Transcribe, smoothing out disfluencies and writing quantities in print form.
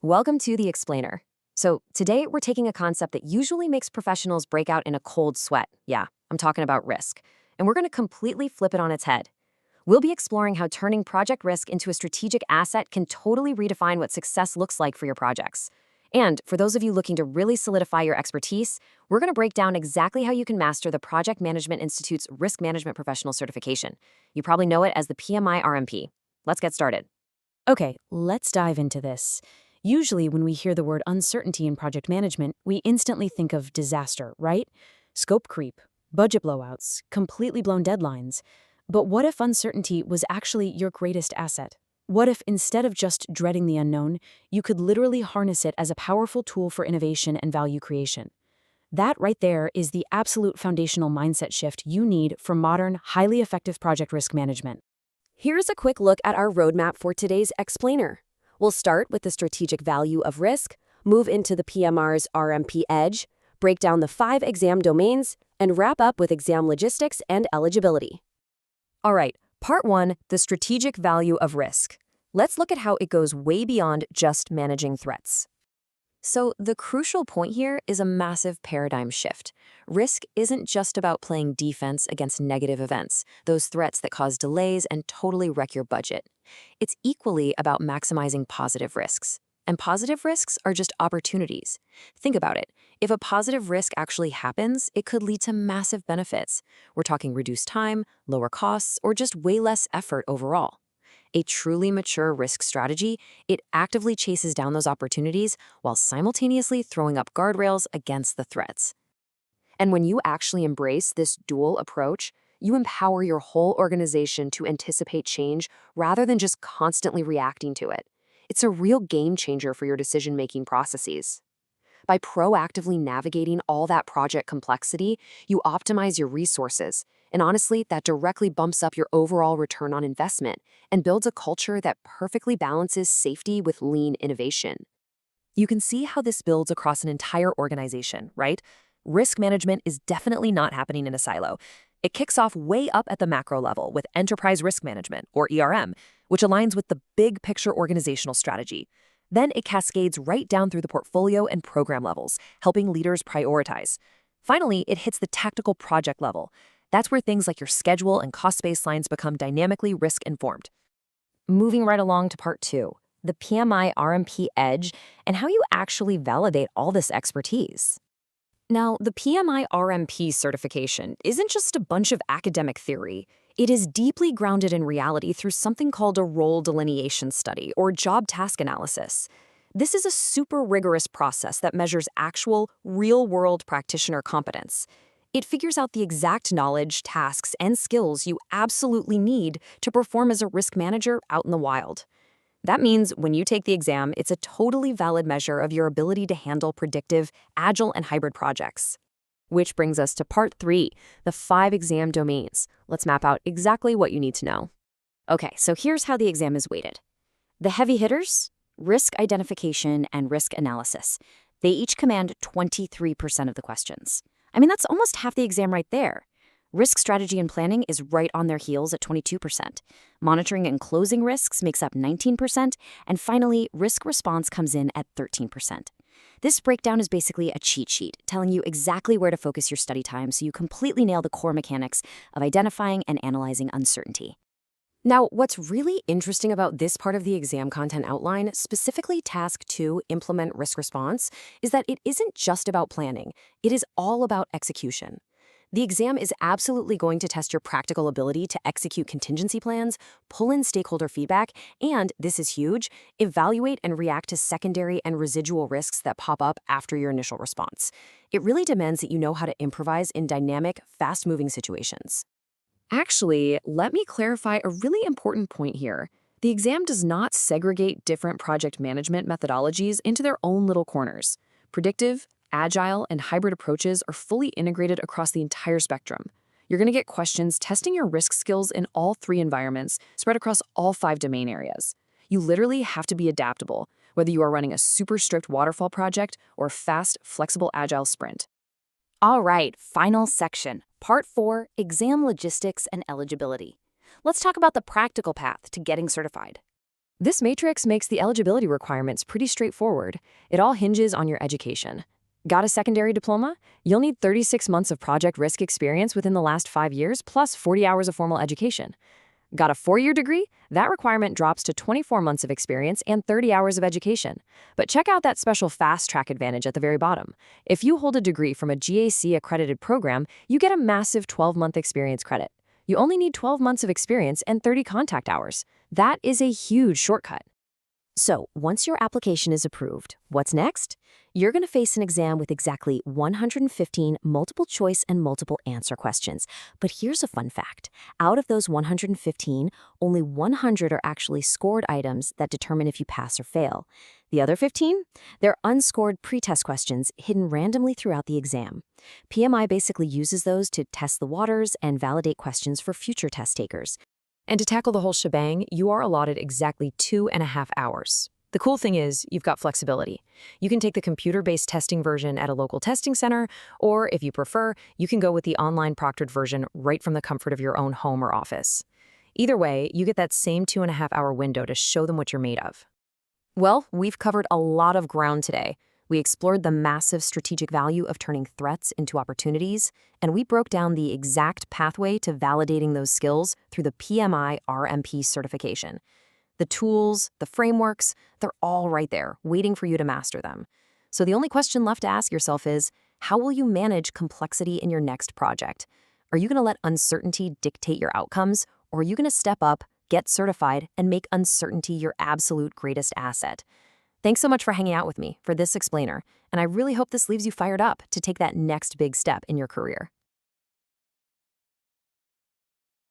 Welcome to The Explainer. So, today we're taking a concept that usually makes professionals break out in a cold sweat. Yeah, I'm talking about risk. And we're going to completely flip it on its head. We'll be exploring how turning project risk into a strategic asset can totally redefine what success looks like for your projects. And for those of you looking to really solidify your expertise, we're going to break down exactly how you can master the Project Management Institute's Risk Management Professional Certification. You probably know it as the PMI-RMP. Let's get started. Okay, let's dive into this. Usually, when we hear the word uncertainty in project management, we instantly think of disaster, right? Scope creep, budget blowouts, completely blown deadlines. But what if uncertainty was actually your greatest asset? What if instead of just dreading the unknown, you could literally harness it as a powerful tool for innovation and value creation? That right there is the absolute foundational mindset shift you need for modern, highly effective project risk management. Here's a quick look at our roadmap for today's explainer. We'll start with the strategic value of risk, move into the PMR's RMP edge, break down the 5 exam domains, and wrap up with exam logistics and eligibility. All right, part 1, the strategic value of risk. Let's look at how it goes way beyond just managing threats. So the crucial point here is a massive paradigm shift. Risk isn't just about playing defense against negative events, those threats that cause delays and totally wreck your budget. It's equally about maximizing positive risks. And positive risks are just opportunities. Think about it. If a positive risk actually happens, it could lead to massive benefits. We're talking reduced time, lower costs, or just way less effort overall. A truly mature risk strategy, it actively chases down those opportunities while simultaneously throwing up guardrails against the threats. And when you actually embrace this dual approach, you empower your whole organization to anticipate change rather than just constantly reacting to it. It's a real game changer for your decision-making processes. By proactively navigating all that project complexity, you optimize your resources. And honestly, that directly bumps up your overall return on investment and builds a culture that perfectly balances safety with lean innovation. You can see how this builds across an entire organization, right? Risk management is definitely not happening in a silo. It kicks off way up at the macro level with enterprise risk management, or ERM, which aligns with the big picture organizational strategy. Then it cascades right down through the portfolio and program levels, helping leaders prioritize. Finally, it hits the tactical project level. That's where things like your schedule and cost baselines become dynamically risk-informed. Moving right along to part 2, the PMI-RMP edge and how you actually validate all this expertise. Now, the PMI-RMP certification isn't just a bunch of academic theory. It is deeply grounded in reality through something called a role delineation study or job task analysis. This is a super rigorous process that measures actual, real-world practitioner competence. It figures out the exact knowledge, tasks, and skills you absolutely need to perform as a risk manager out in the wild. That means when you take the exam, it's a totally valid measure of your ability to handle predictive, agile, and hybrid projects. Which brings us to part 3, the 5 exam domains. Let's map out exactly what you need to know. Okay, so here's how the exam is weighted. The heavy hitters, risk identification and risk analysis. They each command 23% of the questions. I mean, that's almost half the exam right there. Risk strategy and planning is right on their heels at 22%. Monitoring and closing risks makes up 19%. And finally, risk response comes in at 13%. This breakdown is basically a cheat sheet, telling you exactly where to focus your study time so you completely nail the core mechanics of identifying and analyzing uncertainty. Now, what's really interesting about this part of the exam content outline, specifically Task 2, Implement Risk Response, is that it isn't just about planning. It is all about execution. The exam is absolutely going to test your practical ability to execute contingency plans, pull in stakeholder feedback, and, this is huge, evaluate and react to secondary and residual risks that pop up after your initial response. It really demands that you know how to improvise in dynamic, fast-moving situations. Actually, let me clarify a really important point here. The exam does not segregate different project management methodologies into their own little corners. Predictive, agile, and hybrid approaches are fully integrated across the entire spectrum. You're going to get questions testing your risk skills in all 3 environments, spread across all 5 domain areas. You literally have to be adaptable, whether you are running a super strict waterfall project or a fast, flexible, agile sprint. All right, final section, part 4, exam logistics and eligibility. Let's talk about the practical path to getting certified. This matrix makes the eligibility requirements pretty straightforward. It all hinges on your education. Got a secondary diploma? You'll need 36 months of project risk experience within the last 5 years, plus 40 hours of formal education. Got a 4-year degree? That requirement drops to 24 months of experience and 30 hours of education. But check out that special fast track advantage at the very bottom. If you hold a degree from a GAC-accredited program, you get a massive 12-month experience credit. You only need 12 months of experience and 30 contact hours. That is a huge shortcut. So, once your application is approved, what's next? You're going to face an exam with exactly 115 multiple choice and multiple answer questions. But here's a fun fact. Out of those 115, only 100 are actually scored items that determine if you pass or fail. The other 15? They're unscored pretest questions hidden randomly throughout the exam. PMI basically uses those to test the waters and validate questions for future test takers. And to tackle the whole shebang, you are allotted exactly 2.5 hours. The cool thing is, you've got flexibility. You can take the computer-based testing version at a local testing center, or if you prefer, you can go with the online proctored version right from the comfort of your own home or office. Either way, you get that same 2.5-hour window to show them what you're made of. Well, we've covered a lot of ground today. We explored the massive strategic value of turning threats into opportunities, and we broke down the exact pathway to validating those skills through the PMI-RMP certification. The tools, the frameworks, they're all right there, waiting for you to master them. So the only question left to ask yourself is, how will you manage complexity in your next project? Are you going to let uncertainty dictate your outcomes, or are you going to step up, get certified, and make uncertainty your absolute greatest asset? Thanks so much for hanging out with me for this explainer, and I really hope this leaves you fired up to take that next big step in your career.